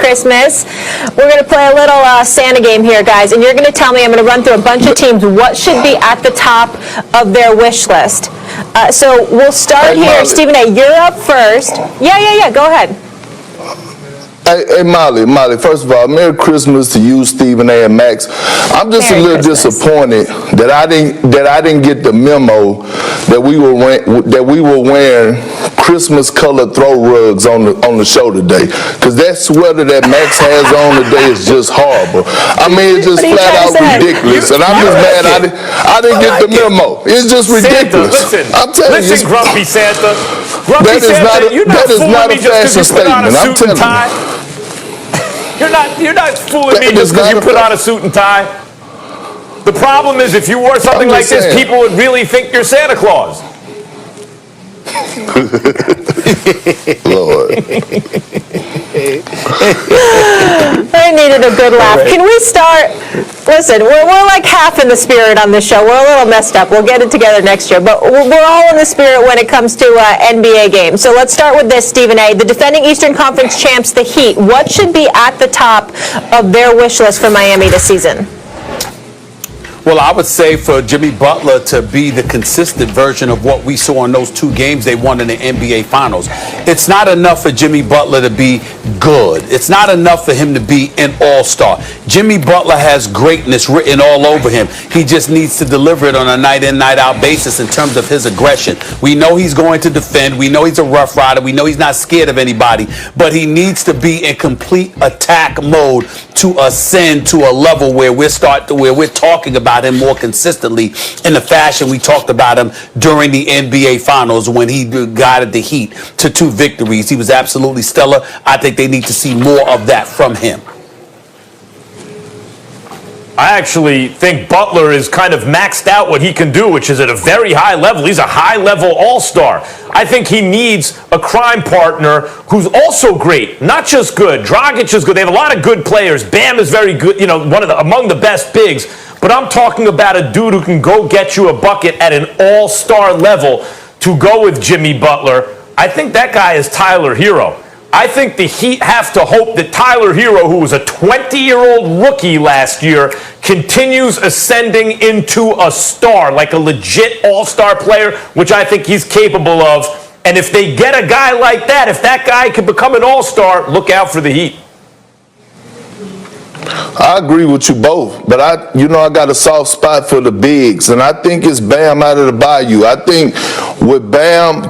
Christmas. We're going to play a little Santa game here, guys, and you're going to tell me, I'm going to run through a bunch of teams, what should be at the top of their wish list. So we'll start here. Molly. Stephen A., you're up first. Yeah, go ahead. Hey, Molly, first of all, Merry Christmas to you, Stephen A. and Max. I'm just Merry a little Christmas. disappointed that I didn't get the memo that we were wearing Christmas-colored throw rugs on the show today. Because that sweater that Max has on today is just horrible. I mean, it's just flat out ridiculous. And I'm just mad I didn't get the memo. It's just ridiculous. Santa, listen, I'm telling you. listen, Grumpy Santa. Grumpy Santa, you're not fooling me just because you put on a suit and tie. You're not fooling me just because you put on a suit and tie. The problem is if you wore something like this, people would really think you're Santa Claus. Lord. I needed a good laugh. Can we start? Listen, we're like half in the spirit on this show. We're a little messed up. We'll get it together next year. But we're all in the spirit when it comes to NBA games. So let's start with this, Stephen A. The defending Eastern Conference champs, the Heat. What should be at the top of their wish list for Miami this season? Well, I would say for Jimmy Butler to be the consistent version of what we saw in those two games they won in the NBA Finals. It's not enough for Jimmy Butler to be good. It's not enough for him to be an all-star. Jimmy Butler has greatness written all over him. He just needs to deliver it on a night-in, night-out basis in terms of his aggression. We know he's going to defend. We know he's a rough rider. We know he's not scared of anybody. But he needs to be in complete attack mode to ascend to a level where we're talking about him more consistently in the fashion we talked about him during the NBA Finals when he guided the Heat to 2 victories. He was absolutely stellar. I think they need to see more of that from him. I actually think Butler is kind of maxed out what he can do, which is at a very high level. He's a high-level all-star. I think he needs a crime partner who's also great, not just good. Dragic is good. They have a lot of good players. Bam is very good, among the best bigs. But I'm talking about a dude who can go get you a bucket at an all-star level to go with Jimmy Butler. I think that guy is Tyler Hero. I think the Heat have to hope that Tyler Hero, who was a 20-year-old rookie last year, continues ascending into a star, like a legit all-star player, which I think he's capable of. And if they get a guy like that, if that guy can become an all-star, look out for the Heat. I agree with you both, but I got a soft spot for the bigs, and I think it's Bam out of the bayou. I think with Bam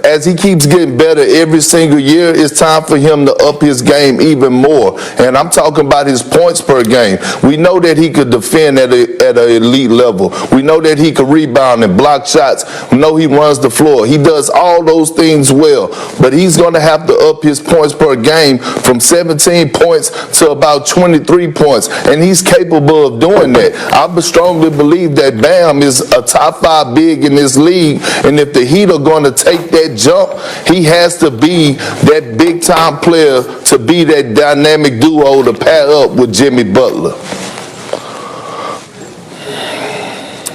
as he keeps getting better every single year, it's time for him to up his game even more. And I'm talking about his points per game. We know that he could defend at an elite level. We know that he could rebound and block shots. We know he runs the floor. He does all those things well, but he's going to have to up his points per game from 17 points to about 23 points, and he's capable of doing that. I strongly believe that Bam is a top 5 big in this league, and if the Heat are going to take that jump, he has to be that big-time player to be that dynamic duo to pair up with Jimmy Butler.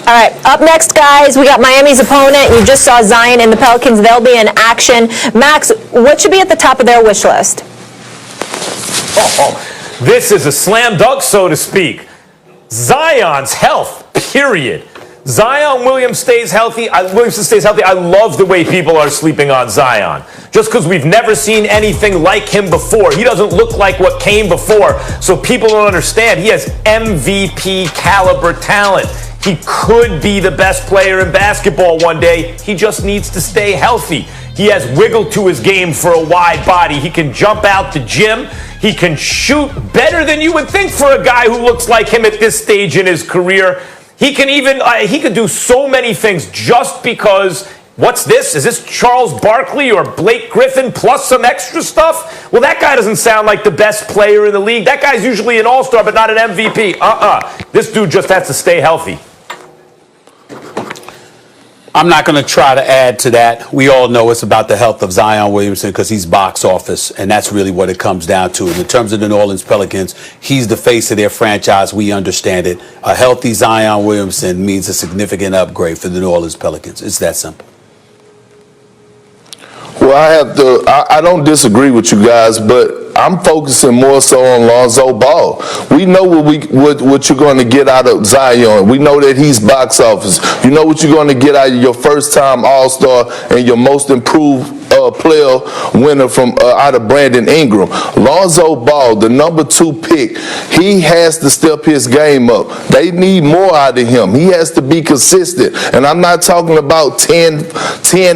All right, up next, guys, we got Miami's opponent. You just saw Zion and the Pelicans. They'll be in action. Max, what should be at the top of their wish list? This is a slam dunk, so to speak. Zion's health, period. Zion Williamson stays healthy. I love the way people are sleeping on Zion. Just because we've never seen anything like him before. He doesn't look like what came before. So people don't understand. He has MVP caliber talent. He could be the best player in basketball one day. He just needs to stay healthy. He has wiggle to his game for a wide body. He can jump out the gym. He can shoot better than you would think for a guy who looks like him at this stage in his career. He can even, he can do so many things just because, what's this? Is this Charles Barkley or Blake Griffin plus some extra stuff? Well, that guy doesn't sound like the best player in the league. That guy's usually an all-star but not an MVP. This dude just has to stay healthy. I'm not going to try to add to that. We all know it's about the health of Zion Williamson because he's box office, and that's really what it comes down to. And in terms of the New Orleans Pelicans, he's the face of their franchise. We understand it. A healthy Zion Williamson means a significant upgrade for the New Orleans Pelicans. It's that simple. Well, I don't disagree with you guys, but I'm focusing more so on Lonzo Ball. We know what you're going to get out of Zion. We know that he's box office. You know what you're going to get out of your first-time All-Star and your most improved player winner from out of Brandon Ingram. Lonzo Ball, the number 2 pick, he has to step his game up. They need more out of him. He has to be consistent. And I'm not talking about 10,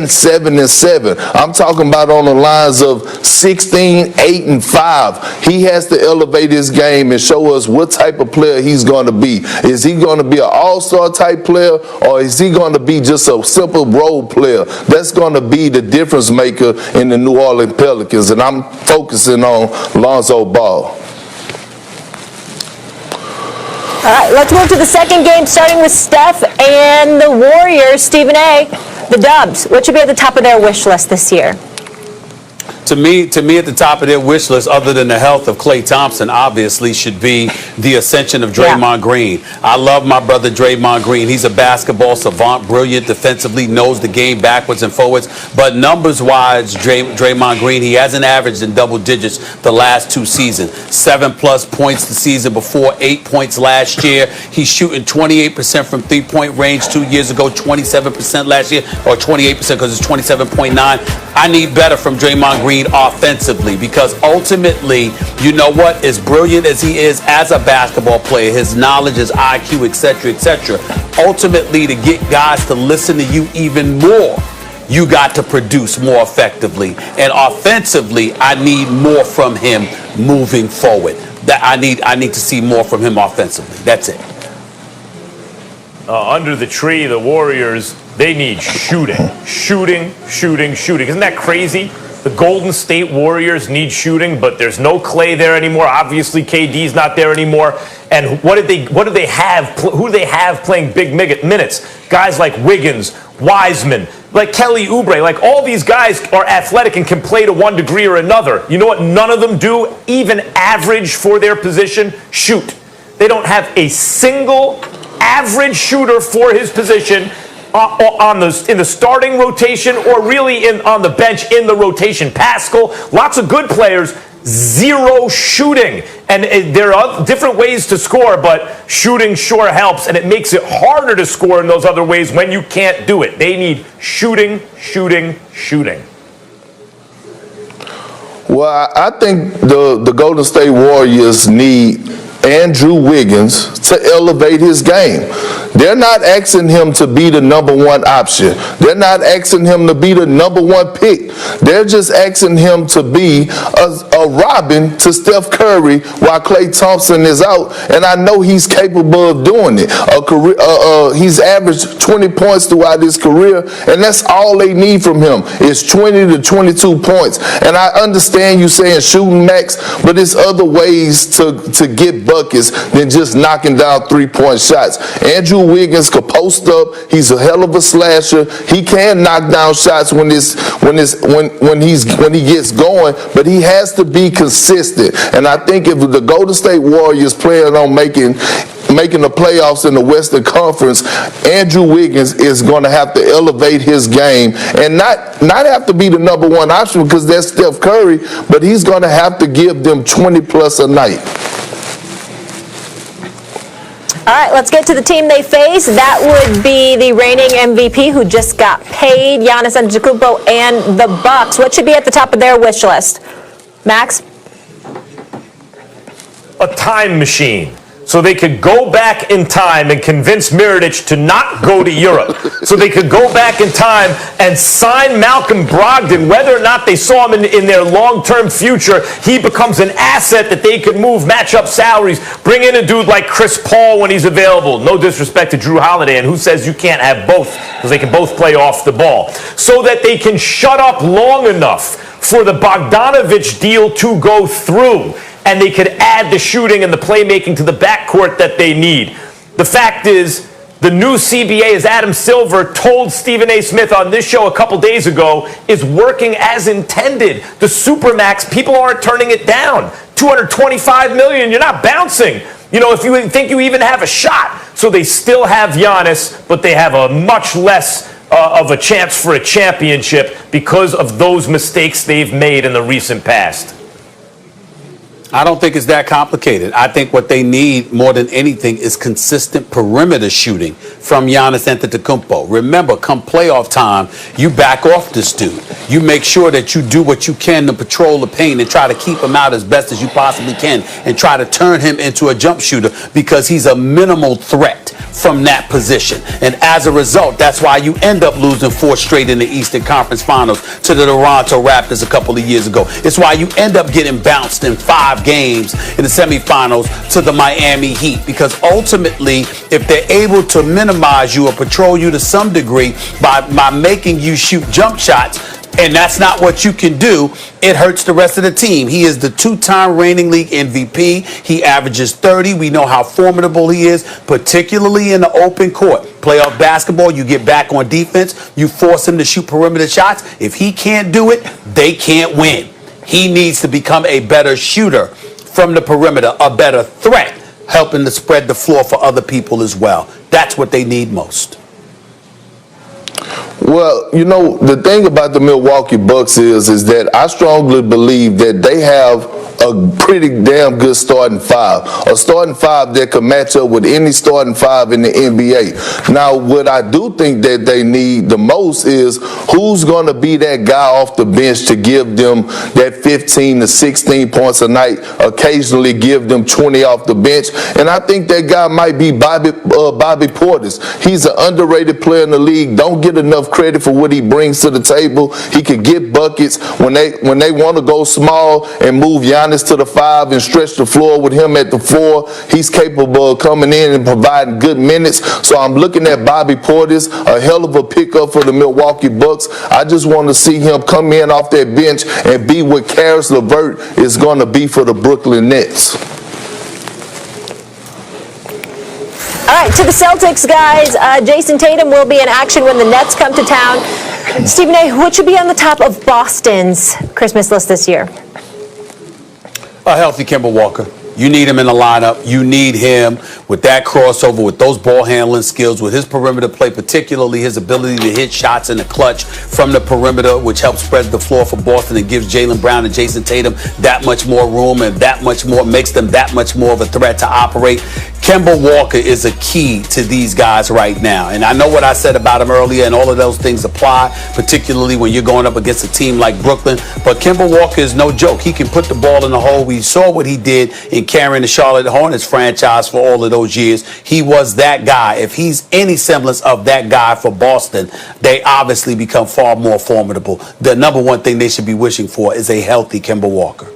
7, and 7. I'm talking about on the lines of 16, 8, and 5. He has to elevate his game and show us what type of player he's going to be. Is he going to be an all-star type player, or is he going to be just a simple role player? That's going to be the difference maker in the New Orleans Pelicans, and I'm focusing on Lonzo Ball. All right, let's move to the second game, starting with Steph and the Warriors. Stephen A., the Dubs. What should be at the top of their wish list this year? To me, at the top of their wish list, other than the health of Klay Thompson, obviously, should be the ascension of Draymond Green. I love my brother Draymond Green. He's a basketball savant, brilliant defensively, knows the game backwards and forwards. But numbers-wise, Draymond Green, he hasn't averaged in double digits the last 2 seasons. 7+ points the season before, 8 points last year. He's shooting 28% from three-point range 2 years ago, 27% last year, or 28% because it's 27.9. I need better from Draymond Green offensively, because ultimately, you know what, as brilliant as he is as a basketball player, his knowledge, his IQ, etc., ultimately, to get guys to listen to you even more, you got to produce more effectively. And offensively, I need more from him moving forward. That I need to see more from him offensively. That's it. Under the tree, the Warriors, they need shooting. Isn't that crazy? The Golden State Warriors need shooting, but there's no Klay there anymore. Obviously, KD's not there anymore. And what do they have? Who do they have playing big minutes? Guys like Wiggins, Wiseman, like Kelly Oubre, like all these guys are athletic and can play to one degree or another. You know what none of them do, even average for their position? Shoot. They don't have a single average shooter for his position in the starting rotation, or really on the bench in the rotation. Pascal, lots of good players, zero shooting. And there are different ways to score, but shooting sure helps, and it makes it harder to score in those other ways when you can't do it. They need shooting. Well, I think the Golden State Warriors need Andrew Wiggins to elevate his game. They're not asking him to be the number 1 option. They're not asking him to be the number 1 pick. They're just asking him to be a Robin to Steph Curry while Klay Thompson is out, and I know he's capable of doing it. He's averaged 20 points throughout his career, and that's all they need from him is 20 to 22 points. And I understand you saying shooting max, but there's other ways to get buckets than just knocking down 3-point shots. Andrew Wiggins could post up. He's a hell of a slasher. He can knock down shots when he gets going, but he has to be consistent. And I think if the Golden State Warriors plan on making the playoffs in the Western Conference, Andrew Wiggins is going to have to elevate his game and not have to be the number 1 option because that's Steph Curry, but he's going to have to give them 20 plus a night. All right, let's get to the team they face. That would be the reigning MVP who just got paid, Giannis Antetokounmpo, and the Bucks. What should be at the top of their wish list? Max? A time machine. So they could go back in time and convince Mirotic to not go to Europe. So they could go back in time and sign Malcolm Brogdon, whether or not they saw him in their long-term future. He becomes an asset that they could move, match up salaries, bring in a dude like Chris Paul when he's available. No disrespect to Drew Holiday, and who says you can't have both, because they can both play off the ball. So that they can shut up long enough for the Bogdanovich deal to go through, and they could add the shooting and the playmaking to the backcourt that they need. The fact is, the new CBA, as Adam Silver told Stephen A. Smith on this show a couple days ago, is working as intended. The Supermax, people aren't turning it down. $225 million, you're not bouncing. You know, if you think you even have a shot. So they still have Giannis, but they have a much less of a chance for a championship because of those mistakes they've made in the recent past. I don't think it's that complicated. I think what they need more than anything is consistent perimeter shooting from Giannis Antetokounmpo. Remember, come playoff time, you back off this dude. You make sure that you do what you can to patrol the paint and try to keep him out as best as you possibly can and try to turn him into a jump shooter because he's a minimal threat from that position. And as a result, that's why you end up losing 4 straight in the Eastern Conference Finals to the Toronto Raptors a couple of years ago. It's why you end up getting bounced in 5 games in the semifinals to the Miami Heat, because ultimately, if they're able to minimize you or patrol you to some degree by making you shoot jump shots, and that's not what you can do, it hurts the rest of the team. He is the 2-time reigning league MVP. He averages 30. We know how formidable he is, particularly in the open court. Playoff basketball, you get back on defense, you force him to shoot perimeter shots. If he can't do it, they can't win. He needs to become a better shooter from the perimeter, a better threat, helping to spread the floor for other people as well. That's what they need most. Well, you know, the thing about the Milwaukee Bucks is that I strongly believe that they have a pretty damn good starting 5. A starting 5 that could match up with any starting 5 in the NBA. Now, what I do think that they need the most is who's going to be that guy off the bench to give them that 15 to 16 points a night, occasionally give them 20 off the bench. And I think that guy might be Bobby Portis. He's an underrated player in the league. Don't get enough credit for what he brings to the table. He could get buckets when they want to go small and move Giannis to the 5 and stretch the floor with him at the 4. He's capable of coming in and providing good minutes. So I'm looking at Bobby Portis, a hell of a pickup for the Milwaukee Bucks. I just want to see him come in off that bench and be what Karis LeVert is going to be for the Brooklyn Nets. All right, to the Celtics, guys. Jason Tatum will be in action when the Nets come to town. Stephen A., what should be on the top of Boston's Christmas list this year? A healthy Kemba Walker. You need him in the lineup. You need him with that crossover, with those ball handling skills, with his perimeter play, particularly his ability to hit shots in the clutch from the perimeter, which helps spread the floor for Boston and gives Jaylen Brown and Jason Tatum that much more room and that much more, makes them that much more of a threat to operate. Kemba Walker is a key to these guys right now. And I know what I said about him earlier, and all of those things apply, particularly when you're going up against a team like Brooklyn. But Kemba Walker is no joke. He can put the ball in the hole. We saw what he did in carrying the Charlotte Hornets franchise for all of those years. He was that guy. If he's any semblance of that guy for Boston, they obviously become far more formidable. The number one thing they should be wishing for is a healthy Kemba Walker.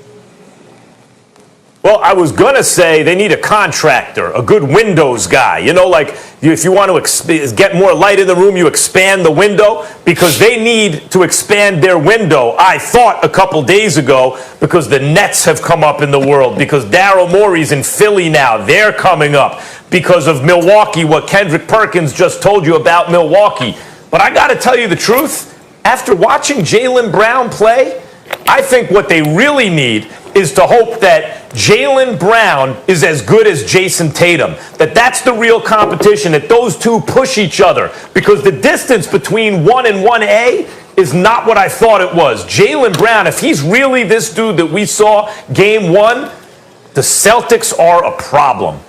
Well, I was going to say they need a contractor, a good windows guy. You know, like if you want to get more light in the room, you expand the window, because they need to expand their window, I thought, a couple days ago, because the Nets have come up in the world, because Daryl Morey's in Philly now. They're coming up because of Milwaukee, what Kendrick Perkins just told you about Milwaukee. But I got to tell you the truth, after watching Jaylen Brown play, I think what they really need is to hope that Jaylen Brown is as good as Jason Tatum, that's the real competition, that those two push each other, because the distance between 1 and 1A is not what I thought it was. Jaylen Brown, if he's really this dude that we saw game 1, the Celtics are a problem.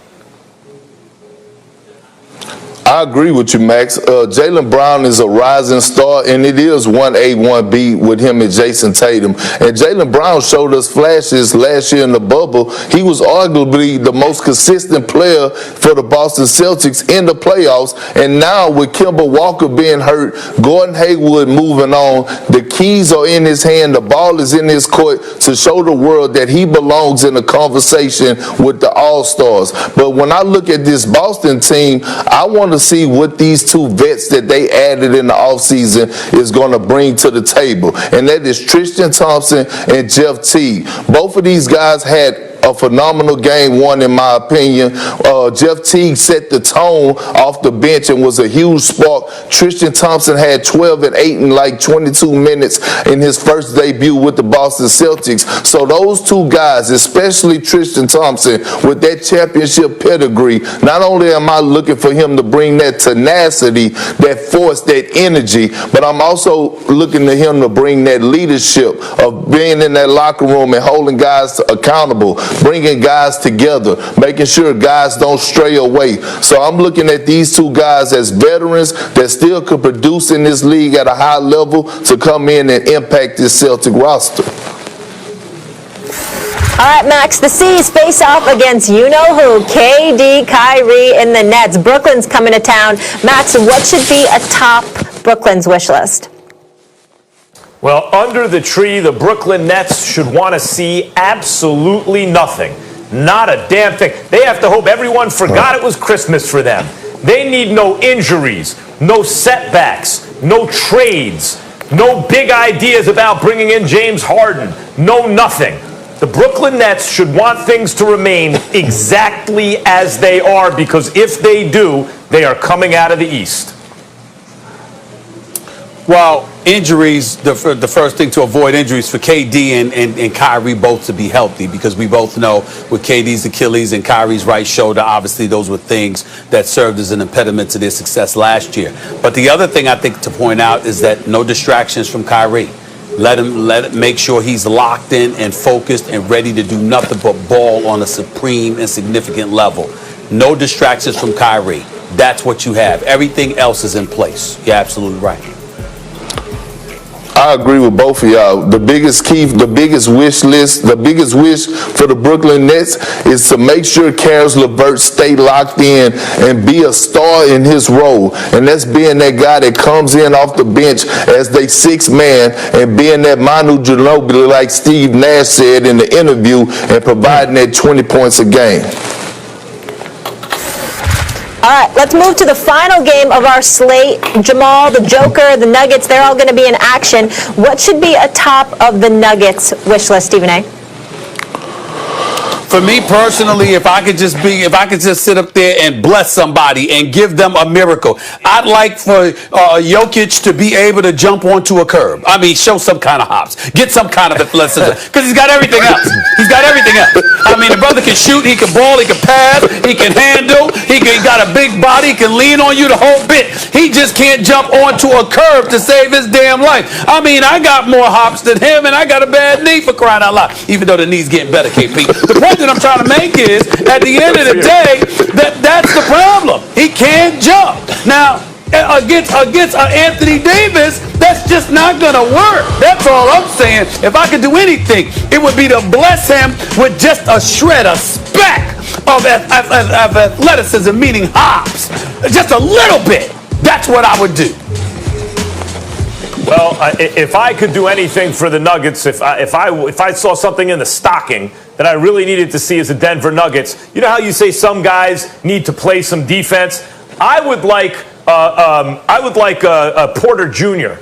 I agree with you, Max. Jaylen Brown is a rising star, and it is 1A, 1B with him and Jason Tatum. And Jaylen Brown showed us flashes last year in the bubble. He was arguably the most consistent player for the Boston Celtics in the playoffs. And now with Kemba Walker being hurt, Gordon Hayward moving on, the keys are in his hand, the ball is in his court to show the world that he belongs in a conversation with the All-Stars. But when I look at this Boston team, I want to see what these two vets that they added in the offseason is going to bring to the table. And that is Tristan Thompson and Jeff Teague. Both of these guys had a phenomenal game 1, in my opinion. Jeff Teague set the tone off the bench and was a huge spark. Tristan Thompson had 12 and 8 in like 22 minutes in his first debut with the Boston Celtics. So those two guys, especially Tristan Thompson, with that championship pedigree, not only am I looking for him to bring that tenacity, that force, that energy, but I'm also looking to him to bring that leadership of being in that locker room and holding guys accountable. bringing guys together, making sure guys don't stray away. So I'm looking at these two guys as veterans that still could produce in this league at a high level to come in and impact this Celtic roster. All right, Max, the C's face off against you-know-who, KD, Kyrie, in the Nets. Brooklyn's coming to town. Max, what should be atop Brooklyn's wish list? Well, under the tree, the Brooklyn Nets should want to see absolutely nothing. Not a damn thing. They have to hope everyone forgot it was Christmas for them. They need no injuries, no setbacks, no trades, no big ideas about bringing in James Harden, no nothing. The Brooklyn Nets should want things to remain exactly as they are, because if they do, they are coming out of the East. Well, injuries, the first thing to avoid injuries for KD and Kyrie both to be healthy, because we both know with KD's Achilles and Kyrie's right shoulder, obviously those were things that served as an impediment to their success last year. But the other thing I think to point out is that no distractions from Kyrie. Let him make sure he's locked in and focused and ready to do nothing but ball on a supreme and significant level. No distractions from Kyrie. That's what you have. Everything else is in place. You're absolutely right. I agree with both of y'all. The biggest key, the biggest wish list, the biggest wish for the Brooklyn Nets is to make sure Karis LeVert stay locked in and be a star in his role. And that's being that guy that comes in off the bench as they sixth man and being that Manu Ginobili, like Steve Nash said in the interview, and providing that 20 points a game. All right, let's move to the final game of our slate. Jamal, the Joker, the Nuggets, they're all going to be in action. What should be atop of the Nuggets wish list, Stephen A.? For me personally, if I could just sit up there and bless somebody and give them a miracle, I'd like for Jokic to be able to jump onto a curb. I mean, show some kind of hops, get some kind of athleticism, because he's got everything else. He's got everything else. I mean, the brother can shoot, he can ball, he can pass, he can handle, he got a big body, he can lean on you the whole bit. He just can't jump onto a curb to save his damn life. I mean, I got more hops than him, and I got a bad knee, for crying out loud. Even though the knee's getting better, KP. The point that I'm trying to make is, at the end of the day, that's the problem. He can't jump. Now, against Anthony Davis, that's just not going to work. That's all I'm saying. If I could do anything, it would be to bless him with just a shred, a speck of athleticism, meaning hops. Just a little bit. That's what I would do. Well, if I could do anything for the Nuggets, if I saw something in the stocking that I really needed to see as the Denver Nuggets, you know how you say some guys need to play some defense? I would like Porter Jr.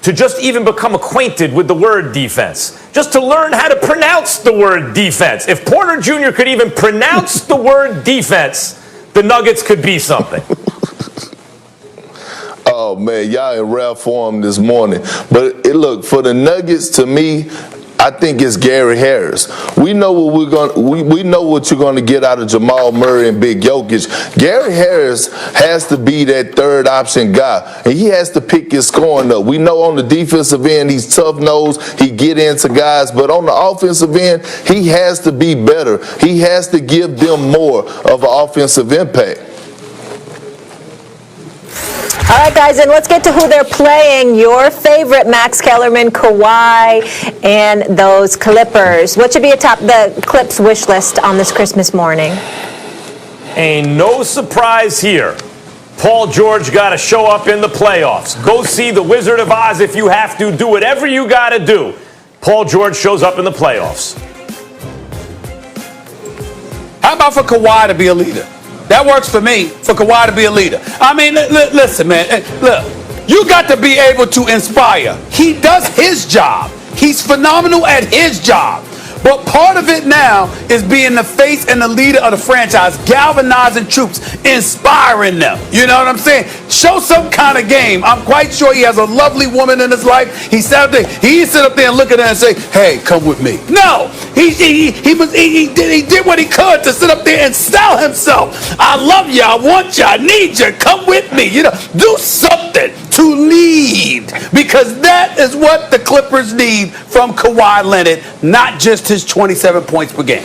to just even become acquainted with the word defense, just to learn how to pronounce the word defense. If Porter Jr. could even pronounce the word defense, the Nuggets could be something. Oh man, y'all in rare form this morning. But look, for the Nuggets, to me, I think it's Gary Harris. We know what we know what you're going to get out of Jamal Murray and Big Jokic. Gary Harris has to be that third option guy, and he has to pick his scoring up. We know on the defensive end he's tough nosed, he get into guys, but on the offensive end he has to be better. He has to give them more of an offensive impact. All right, guys, and let's get to who they're playing. Your favorite, Max Kellerman, Kawhi, and those Clippers. What should be atop the Clips wish list on this Christmas morning? Ain't no surprise here. Paul George got to show up in the playoffs. Go see the Wizard of Oz if you have to. Do whatever you got to do. Paul George shows up in the playoffs. How about for Kawhi to be a leader? That works for me, for Kawhi to be a leader. I mean, listen, man. Look, you got to be able to inspire. He does his job. He's phenomenal at his job. But part of it now is being the face and the leader of the franchise, galvanizing troops, inspiring them. You know what I'm saying? Show some kind of game. I'm quite sure he has a lovely woman in his life. He sat up there. He sit up there and look at her and say, "Hey, come with me." No, he did what he could to sit up there and sell himself. I love you. I want you. I need you. Come with me. You know, do something to lead, because that is what the Clippers need from Kawhi Leonard, not just his 27 points per game.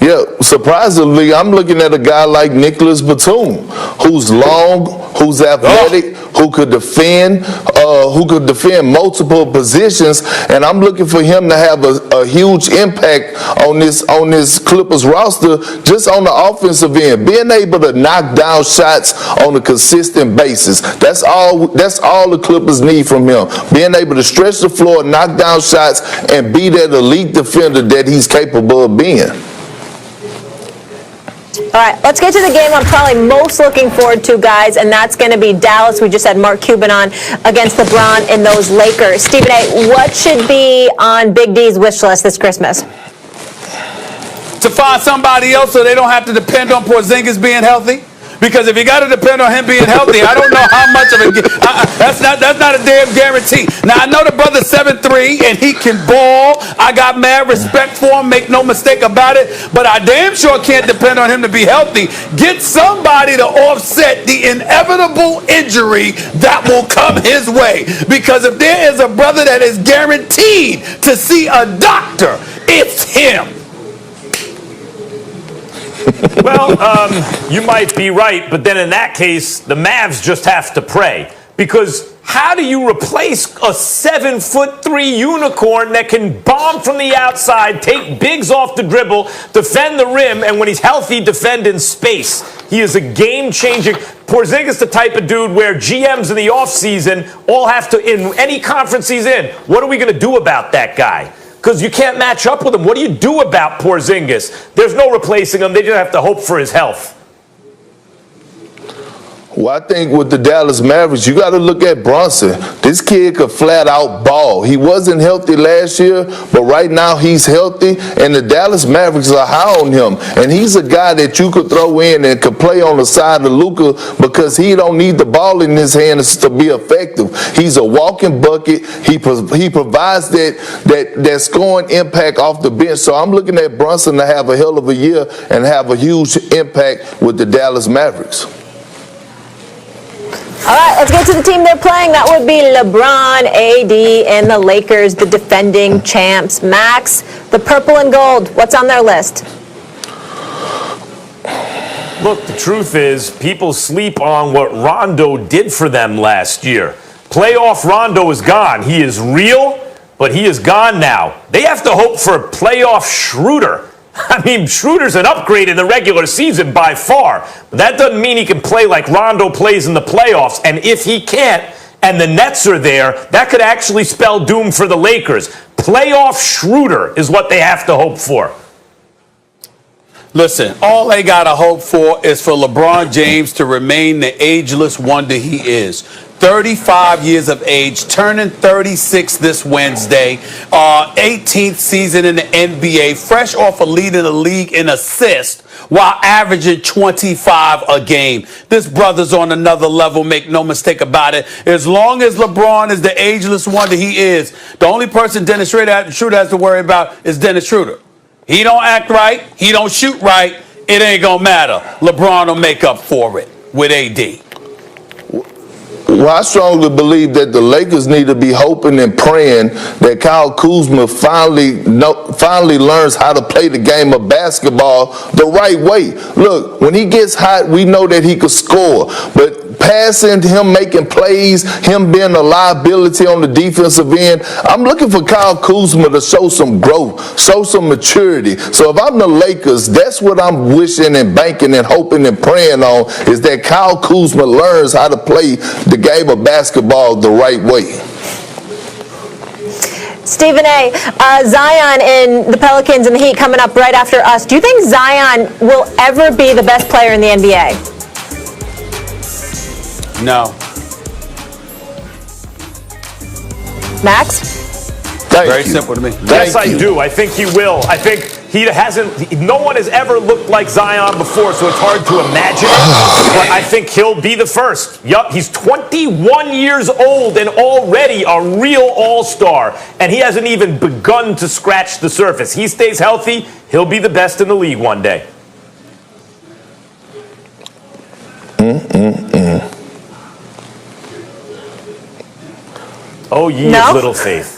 Yeah, surprisingly, I'm looking at a guy like Nicholas Batum, who's long, who's athletic, who could defend multiple positions, and I'm looking for him to have a huge impact on this Clippers roster, just on the offensive end, being able to knock down shots on a consistent basis. That's all the Clippers need from him, being able to stretch the floor, knock down shots, and be that elite defender that he's capable of being. All right, let's get to the game I'm probably most looking forward to, guys, and that's going to be Dallas. We just had Mark Cuban on against LeBron and those Lakers. Stephen A., what should be on Big D's wish list this Christmas? To find somebody else so they don't have to depend on Porzingis being healthy. Because if you got to depend on him being healthy, I don't know how much of it. That's not a damn guarantee. Now, I know the brother's 7'3", and he can ball. I got mad respect for him, make no mistake about it. But I damn sure can't depend on him to be healthy. Get somebody to offset the inevitable injury that will come his way. Because if there is a brother that is guaranteed to see a doctor, it's him. Well, you might be right, but then in that case, the Mavs just have to pray. Because how do you replace a 7'3" unicorn that can bomb from the outside, take bigs off the dribble, defend the rim, and when he's healthy, defend in space? He is a game-changing. Porzingis the type of dude where GMs in the offseason all have to, in any conference he's in, what are we going to do about that guy? Because you can't match up with him. What do you do about Porzingis? There's no replacing him. They just have to hope for his health. Well, I think with the Dallas Mavericks, you got to look at Brunson. This kid could flat out ball. He wasn't healthy last year, but right now he's healthy, and the Dallas Mavericks are high on him. And he's a guy that you could throw in and could play on the side of Luka because he don't need the ball in his hands to be effective. He's a walking bucket. He provides that scoring impact off the bench. So I'm looking at Brunson to have a hell of a year and have a huge impact with the Dallas Mavericks. All right, let's get to the team they're playing. That would be LeBron, AD, and the Lakers, the defending champs. Max, the purple and gold, what's on their list? Look, the truth is, people sleep on what Rondo did for them last year. Playoff Rondo is gone. He is real, but he is gone now. They have to hope for a playoff Schroeder. I mean, Schroeder's an upgrade in the regular season by far. But that doesn't mean he can play like Rondo plays in the playoffs. And if he can't, and the Nets are there, that could actually spell doom for the Lakers. Playoff Schroeder is what they have to hope for. Listen, all they got to hope for is for LeBron James to remain the ageless wonder he is. 35 years of age, turning 36 this Wednesday, 18th season in the NBA, fresh off of leading the league in assists while averaging 25 a game. This brother's on another level, make no mistake about it. As long as LeBron is the ageless wonder he is, the only person Dennis Schroeder has to worry about is Dennis Schroeder. He don't act right, he don't shoot right, it ain't gonna matter. LeBron will make up for it with AD. Well, I strongly believe that the Lakers need to be hoping and praying that Kyle Kuzma finally learns how to play the game of basketball the right way. Look, when he gets hot, we know that he could score, but passing, him making plays, him being a liability on the defensive end, I'm looking for Kyle Kuzma to show some growth, show some maturity. So if I'm the Lakers, that's what I'm wishing and banking and hoping and praying on, is that Kyle Kuzma learns how to play the game of basketball the right way. Stephen A., Zion and the Pelicans and the Heat coming up right after us. Do you think Zion will ever be the best player in the NBA? No. Max? Very simple to me. Yes, I do. I think he will. I think no one has ever looked like Zion before, so it's hard to imagine it. But I think he'll be the first. Yup, he's 21 years old and already a real all-star. And he hasn't even begun to scratch the surface. He stays healthy, he'll be the best in the league one day. Oh, ye of little faith.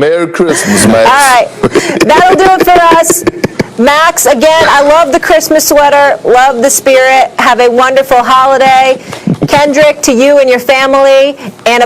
Merry Christmas, Max. All right. That'll do it for us. Max, again, I love the Christmas sweater. Love the spirit. Have a wonderful holiday. Kendrick, to you and your family. And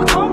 Go,